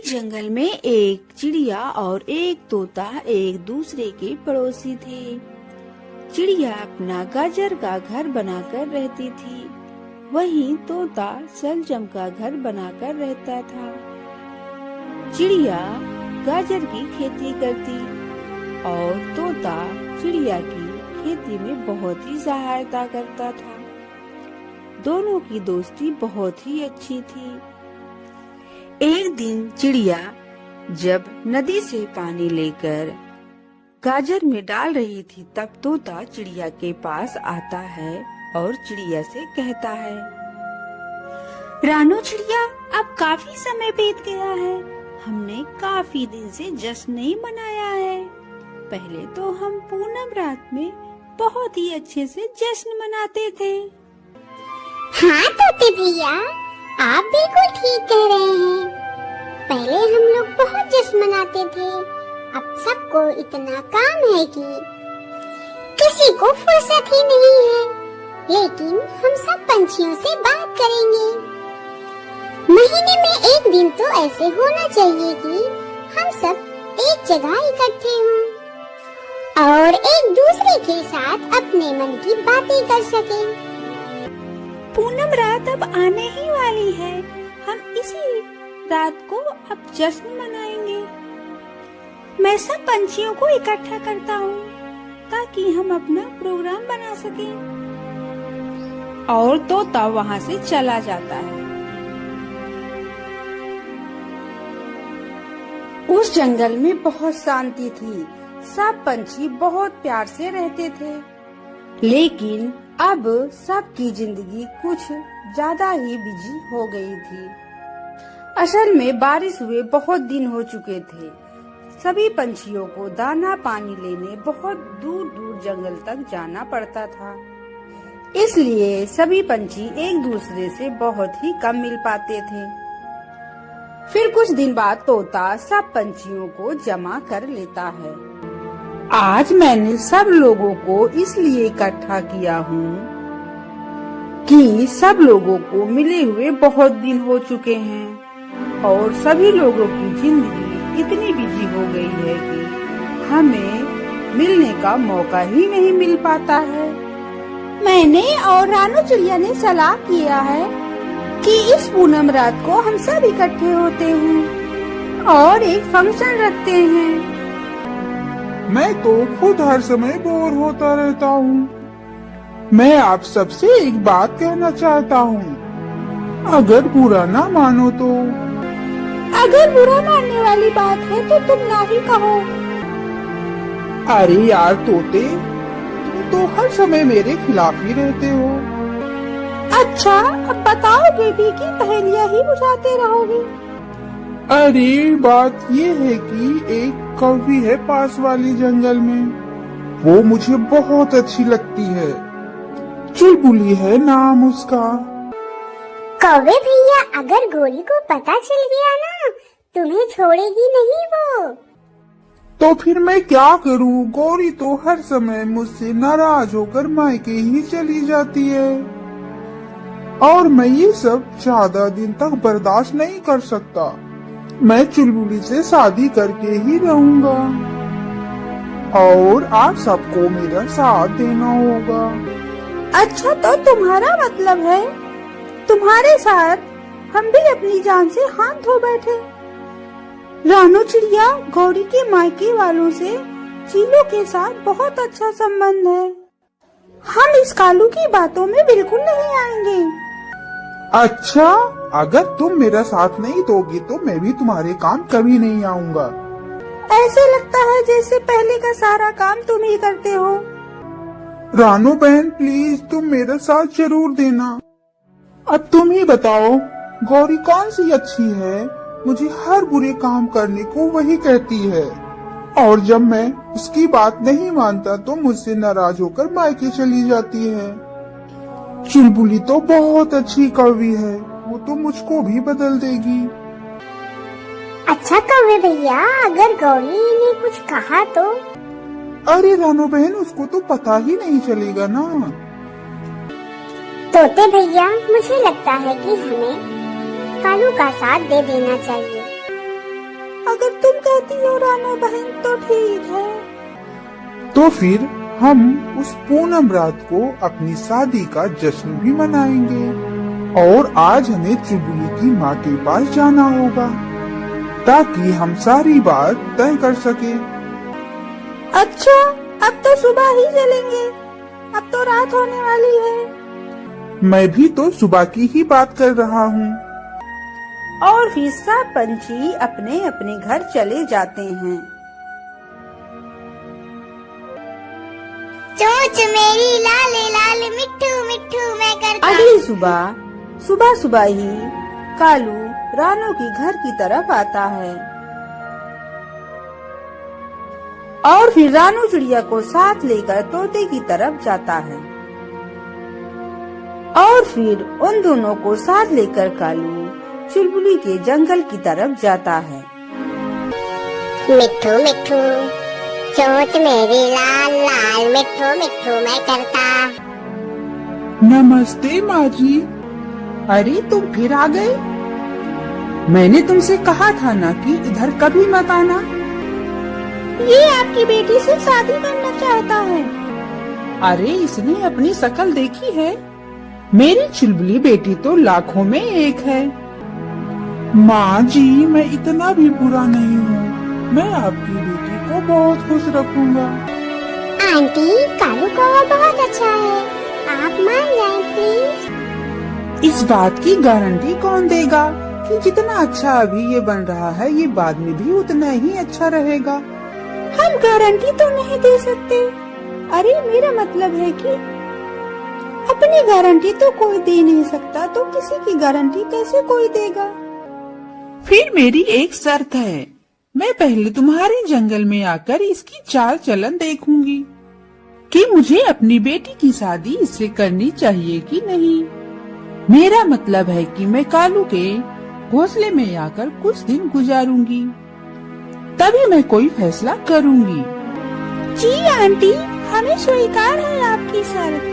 एक जंगल में एक चिड़िया और एक तोता एक दूसरे के पड़ोसी थे। चिड़िया अपना गाजर का घर बनाकर रहती थी, वहीं तोता शलजम का घर बनाकर रहता था। चिड़िया गाजर की खेती करती और तोता चिड़िया की खेती में बहुत ही सहायता करता था। दोनों की दोस्ती बहुत ही अच्छी थी। एक दिन चिड़िया जब नदी से पानी लेकर गाजर में डाल रही थी, तब तोता चिड़िया के पास आता है और चिड़िया से कहता है, रानो चिड़िया, अब काफी समय बीत गया है, हमने काफी दिन से जश्न नहीं मनाया है। पहले तो हम पूनम रात में बहुत ही अच्छे से जश्न मनाते थे। हाँ तोते भैया, आप बिल्कुल ठीक कह रहे हैं। पहले हम लोग बहुत जश्न मनाते थे, अब सबको इतना काम है कि किसी को फुर्सत ही नहीं है। लेकिन हम सब पंछियों से बात करेंगे। महीने में एक दिन तो ऐसे होना चाहिए कि हम सब एक जगह इकट्ठे हों और एक दूसरे के साथ अपने मन की बातें कर सकें। पूनम रात अब आने ही वाली है, हम इसी रात को अब जश्न मनाएंगे। मैं सब पंछियों को इकट्ठा करता हूँ ताकि हम अपना प्रोग्राम बना सकें। और तोता वहाँ से चला जाता है। उस जंगल में बहुत शांति थी, सब पंछी बहुत प्यार से रहते थे। लेकिन अब सबकी जिंदगी कुछ ज्यादा ही बिजी हो गई थी। असल में बारिश हुए बहुत दिन हो चुके थे। सभी पंछियों को दाना पानी लेने बहुत दूर दूर जंगल तक जाना पड़ता था, इसलिए सभी पंछी एक दूसरे से बहुत ही कम मिल पाते थे। फिर कुछ दिन बाद तोता सब पंछियों को जमा कर लेता है। आज मैंने सब लोगों को इसलिए इकट्ठा किया हूँ कि सब लोगों को मिले हुए बहुत दिन हो चुके हैं और सभी लोगों की जिंदगी इतनी बिजी हो गई है कि हमें मिलने का मौका ही नहीं मिल पाता है। मैंने और रानू चिड़िया ने सलाह किया है कि इस पूनम रात को हम सब इकट्ठे होते हैं और एक फंक्शन रखते हैं। मैं तो खुद हर समय बोर होता रहता हूँ। मैं आप सबसे एक बात कहना चाहता हूँ, अगर बुरा ना मानो तो। अगर बुरा मानने वाली बात है तो तुम ना ही कहो। अरे यार तोते, तुम तो हर समय मेरे खिलाफ ही रहते हो। अच्छा, अब बताओगे भी कि पहेलियाँ ही बुझाते रहोगे? अरे बात ये है कि एक कौवी है पास वाली जंगल में, वो मुझे बहुत अच्छी लगती है। चुलबुली है नाम उसका। कौवे भैया, अगर गोरी को पता चल गया ना, तुम्हें छोड़ेगी नहीं वो। तो फिर मैं क्या करूं? गौरी तो हर समय मुझसे नाराज होकर मायके ही चली जाती है और मैं ये सब ज्यादा दिन तक बर्दाश्त नहीं कर सकता। मैं चुलबुली से शादी करके ही रहूंगा और आप सबको मेरा साथ देना होगा। अच्छा, तो तुम्हारा मतलब है तुम्हारे साथ हम भी अपनी जान से हाथ धो बैठे? रानू चिड़िया, गौरी के मायके वालों से चीलों के साथ बहुत अच्छा संबंध है। हम इस कालू की बातों में बिल्कुल नहीं आएंगे। अच्छा, अगर तुम मेरा साथ नहीं दोगी तो मैं भी तुम्हारे काम कभी नहीं आऊँगा। ऐसे लगता है जैसे पहले का सारा काम तुम ही करते हो। रानू बहन, प्लीज तुम मेरा साथ जरूर देना। अब तुम ही बताओ, गौरी कौन सी अच्छी है? मुझे हर बुरे काम करने को वही कहती है और जब मैं उसकी बात नहीं मानता तो मुझसे नाराज होकर मायके चली जाती है। चुलबुली तो बहुत अच्छी कौवी है, वो तो मुझको भी बदल देगी। अच्छा कौवे भैया, अगर गौरी ने कुछ कहा तो? अरे रानू बहन, उसको तो पता ही नहीं चलेगा ना। तोते भैया, मुझे लगता है कि हमें कालू का साथ दे देना चाहिए। अगर तुम कहती हो रानो बहन तो ठीक है। तो फिर हम उस पूनम रात को अपनी शादी का जश्न भी मनाएंगे और आज हमें चुलबुली की माँ के पास जाना होगा ताकि हम सारी बात तय कर सके। अच्छा, अब तो सुबह ही चलेंगे, अब तो रात होने वाली है। मैं भी तो सुबह की ही बात कर रहा हूँ। और फिर सब पंछी अपने अपने घर चले जाते हैं। चोंच मेरी लाल लाल मिट्ठू मिट्ठू मैं करता। अगली सुबह सुबह सुबह ही कालू रानो की घर की तरफ आता है और फिर रानू चिड़िया को साथ लेकर तोते की तरफ जाता है और फिर उन दोनों को साथ लेकर कालू चुलबुली के जंगल की तरफ जाता है। मिट्ठू मिट्ठू चोंच मेरी लाल लाल मिट्ठू मिट्ठू मैं करता। नमस्ते माँ जी। अरे तुम फिर आ गए। मैंने तुमसे कहा था ना कि इधर कभी मत आना। ये आपकी बेटी से शादी करना चाहता है। अरे इसने अपनी शक्ल देखी है? मेरी चुलबुली बेटी तो लाखों में एक है। माँ जी, मैं इतना भी बुरा नहीं हूँ। मैं आपकी बेटी को बहुत खुश रखूंगा। आंटी कालू कौवा बहुत अच्छा है, आप मान जाएं प्लीज। इस बात की गारंटी कौन देगा कि जितना अच्छा अभी ये बन रहा है ये बाद में भी उतना ही अच्छा रहेगा? हम गारंटी तो नहीं दे सकते। अरे मेरा मतलब है कि अपनी गारंटी तो कोई दे नहीं सकता, तो किसी की गारंटी कैसे कोई देगा? फिर मेरी एक शर्त है, मैं पहले तुम्हारे जंगल में आकर इसकी चाल चलन देखूंगी कि मुझे अपनी बेटी की शादी इससे करनी चाहिए कि नहीं। मेरा मतलब है कि मैं कालू के घोंसले में आकर कुछ दिन गुजारूंगी, तभी मैं कोई फैसला करूंगी। जी आंटी, हमें स्वीकार है आपकी शर्त।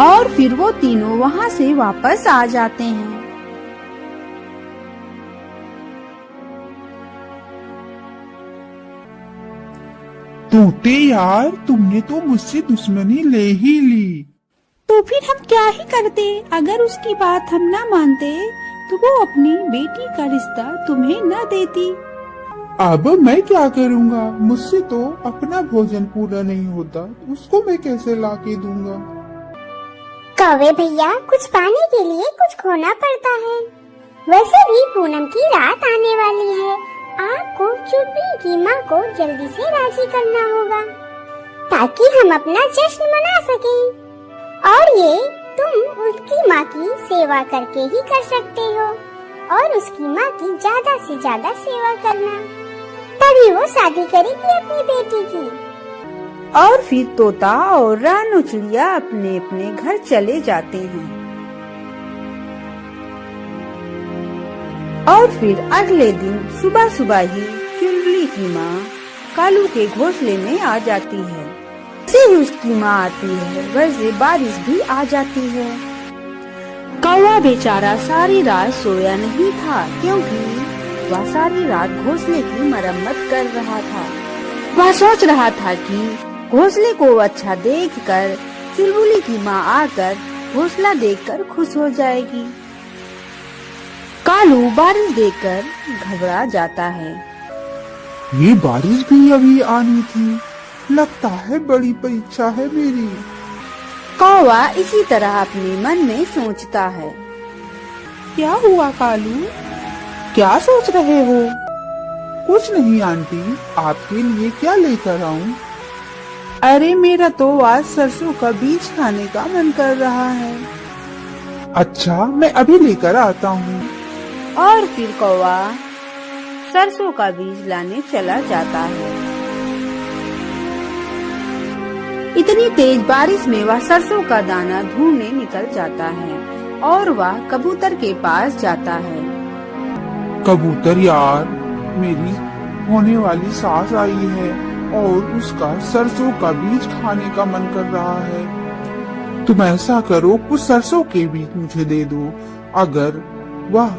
और फिर वो तीनों वहाँ से वापस आ जाते हैं। तोते यार, तुमने तो मुझसे दुश्मनी ले ही ली। तो फिर हम क्या ही करते? अगर उसकी बात हम न मानते तो वो अपनी बेटी का रिश्ता तुम्हें न देती। अब मैं क्या करूँगा? मुझसे तो अपना भोजन पूरा नहीं होता, उसको मैं कैसे ला के दूंगा? कौवे भैया, कुछ पाने के लिए कुछ खोना पड़ता है। वैसे भी पूनम की रात आने वाली है, आपको चुलबुली की माँ को जल्दी से राजी करना होगा ताकि हम अपना जश्न मना सकें। और ये तुम उसकी माँ की सेवा करके ही कर सकते हो और उसकी माँ की ज्यादा से ज्यादा सेवा करना, तभी वो शादी करेगी अपनी बेटी की। और फिर तोता और रानू चिड़िया अपने अपने घर चले जाते हैं। और फिर अगले दिन सुबह सुबह ही चुलबुली की माँ कालू के घोंसले में आ जाती है। जैसे ही उसकी माँ आती है वैसे बारिश भी आ जाती है। कौवा बेचारा सारी रात सोया नहीं था क्योंकि वह सारी रात घोंसले की मरम्मत कर रहा था। वह सोच रहा था कि घोंसले को अच्छा देखकर चुलबुली की माँ आकर घोंसला देखकर खुश हो जाएगी। कालू बारिश देखकर घबरा जाता है। ये बारिश भी अभी आनी थी, लगता है बड़ी परीक्षा है मेरी। कौवा इसी तरह अपने मन में सोचता है। क्या हुआ कालू, क्या सोच रहे हो? कुछ नहीं आंटी, आपके लिए क्या लेकर आऊं? अरे मेरा तो आज सरसों का बीज खाने का मन कर रहा है। अच्छा, मैं अभी लेकर आता हूँ। और फिर कौवा सरसों का बीज लाने चला जाता है। इतनी तेज बारिश में वह सरसों का दाना ढूंढने निकल जाता है और वह कबूतर के पास जाता है। कबूतर यार, मेरी होने वाली सास आई है और उसका सरसों का बीज खाने का मन कर रहा है। तुम ऐसा करो, कुछ सरसों के बीज मुझे दे दो। अगर वह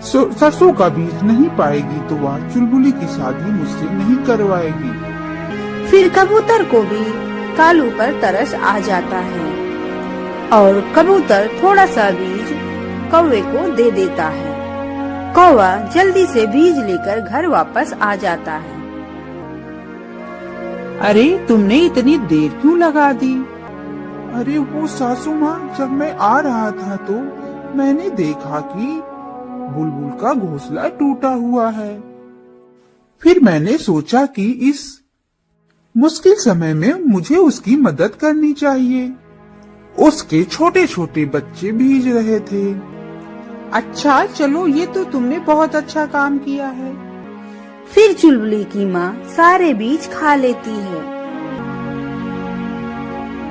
सरसों का बीज नहीं पाएगी तो वह चुलबुली की शादी मुझसे नहीं करवाएगी। फिर कबूतर को भी कालू पर तरस आ जाता है और कबूतर थोड़ा सा बीज कौवे को दे देता है। कौवा जल्दी से बीज लेकर घर वापस आ जाता है। अरे तुमने इतनी देर क्यों लगा दी? अरे वो सासू माँ, जब मैं आ रहा था तो मैंने देखा कि बुलबुल का घोंसला टूटा हुआ है। फिर मैंने सोचा कि इस मुश्किल समय में मुझे उसकी मदद करनी चाहिए। उसके छोटे छोटे बच्चे भीग रहे थे। अच्छा चलो, ये तो तुमने बहुत अच्छा काम किया है। फिर चुलबुली की माँ सारे बीज खा लेती है।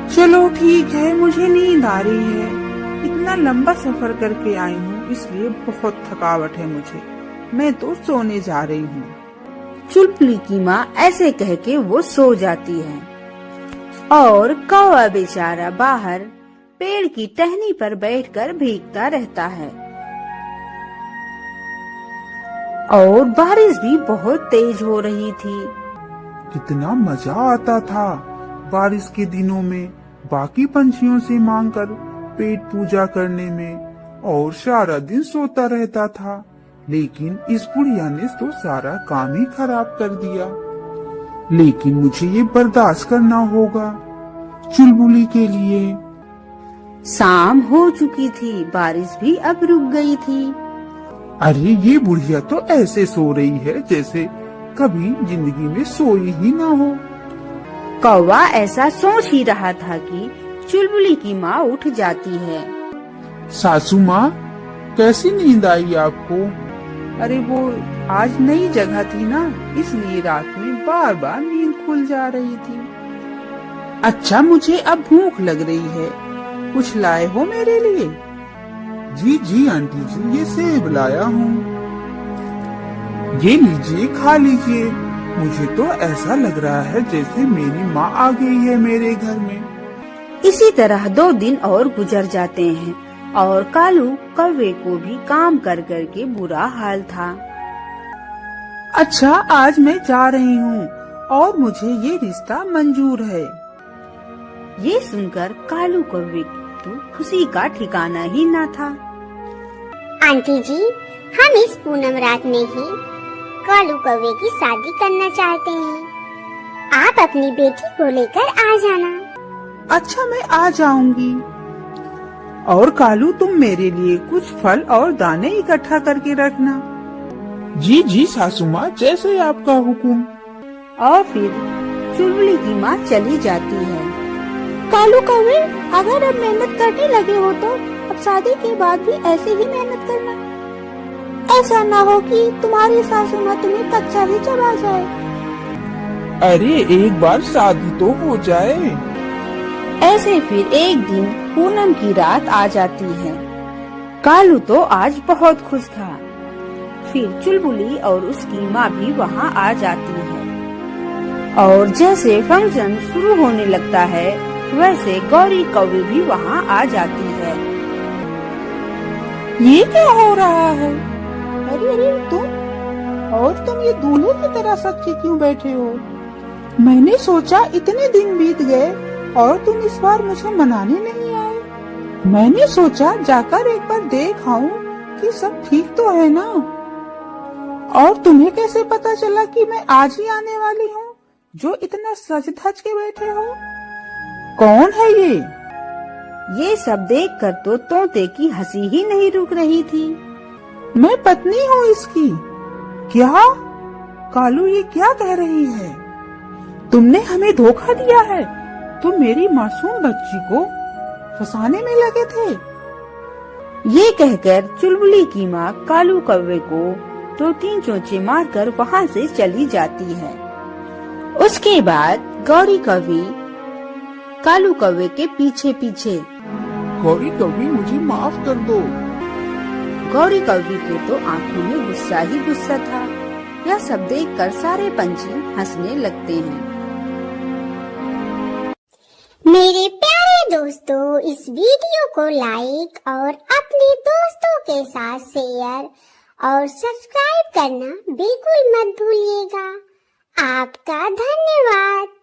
चलो ठीक है, मुझे नींद आ रही है। इतना लंबा सफर करके आई हूँ, इसलिए बहुत थकावट है मुझे। मैं तो सोने जा रही हूँ। चुलबुली की माँ ऐसे कह के वो सो जाती है और कौवा बेचारा बाहर पेड़ की टहनी पर बैठकर भीगता रहता है। और बारिश भी बहुत तेज हो रही थी। कितना मजा आता था बारिश के दिनों में बाकी पंछियों से मांगकर पेट पूजा करने में, और सारा दिन सोता रहता था। लेकिन इस बुढ़िया ने तो सारा काम ही खराब कर दिया। लेकिन मुझे ये बर्दाश्त करना होगा चुलबुली के लिए। शाम हो चुकी थी, बारिश भी अब रुक गई थी। अरे ये बुढ़िया तो ऐसे सो रही है जैसे कभी जिंदगी में सोई ही ना हो। कौवा ऐसा सोच ही रहा था कि चुलबुली की माँ उठ जाती है। सासू माँ, कैसी नींद आई आपको? अरे वो आज नई जगह थी ना, इसलिए रात में बार बार नींद खुल जा रही थी। अच्छा, मुझे अब भूख लग रही है, कुछ लाए हो मेरे लिए? जी जी आंटी जी, ये सेब लाया हूँ। ये लीजिए, खा लीजिए। मुझे तो ऐसा लग रहा है जैसे मेरी माँ आ गई है मेरे घर में। इसी तरह 2 दिन और गुजर जाते हैं और कालू कौवे को भी काम कर कर के बुरा हाल था। अच्छा, आज मैं जा रही हूँ और मुझे ये रिश्ता मंजूर है। ये सुनकर कालू कौवे तो खुशी का ठिकाना ही न था। आंटी जी, हम इस पूनम रात में ही कालू कौवे की शादी करना चाहते हैं। आप अपनी बेटी को लेकर आ जाना। अच्छा, मैं आ जाऊंगी। और कालू, तुम मेरे लिए कुछ फल और दाने इकट्ठा करके रखना। जी जी सासू माँ, जैसे आपका हुक्म। और फिर चुलबुली की माँ चली जाती है। कालू कौवे, अगर अब मेहनत करने लगे हो तो अब शादी के बाद भी ऐसे ही मेहनत करना। ऐसा ना हो कि तुम्हारी सासू माँ तुम्हें कच्चा ही चबा जाए। अरे एक बार शादी तो हो जाए। ऐसे फिर एक दिन पूनम की रात आ जाती है। कालू तो आज बहुत खुश था। फिर चुलबुली और उसकी माँ भी वहाँ आ जाती है और जैसे फंक्शन शुरू होने लगता है वैसे गौरी कौवे भी वहाँ आ जाती है। ये क्या हो रहा है? अरे तुम ये दूल्हे की तरह सच्चे क्यों बैठे हो? मैंने सोचा इतने दिन बीत गए और तुम इस बार मुझे मनाने नहीं आए। मैंने सोचा जाकर एक बार देख आऊं कि सब ठीक तो है ना। और तुम्हें कैसे पता चला कि मैं आज ही आने वाली हूँ, जो इतना सज धज के बैठे हो? कौन है ये? ये सब देखकर तो तोते की हंसी ही नहीं रुक रही थी। मैं पत्नी हूँ इसकी। क्या? कालू, ये क्या कह रही है? तुमने हमें धोखा दिया है। तुम मेरी मासूम बच्ची को फंसाने में लगे थे। ये कहकर चुलबुली की माँ कालू कौवे को 2-3 चोंचे मारकर वहाँ से चली जाती है। उसके बाद गौरी कौवी कालू कौवे के पीछे पीछे। गौरी कौवी, मुझे माफ कर दो। गौरी कौवी के तो आंखों में गुस्सा ही गुस्सा था। यह सब देखकर सारे पंछी हंसने लगते हैं। मेरे प्यारे दोस्तों, इस वीडियो को लाइक और अपने दोस्तों के साथ शेयर और सब्सक्राइब करना बिल्कुल मत भूलिएगा। आपका धन्यवाद।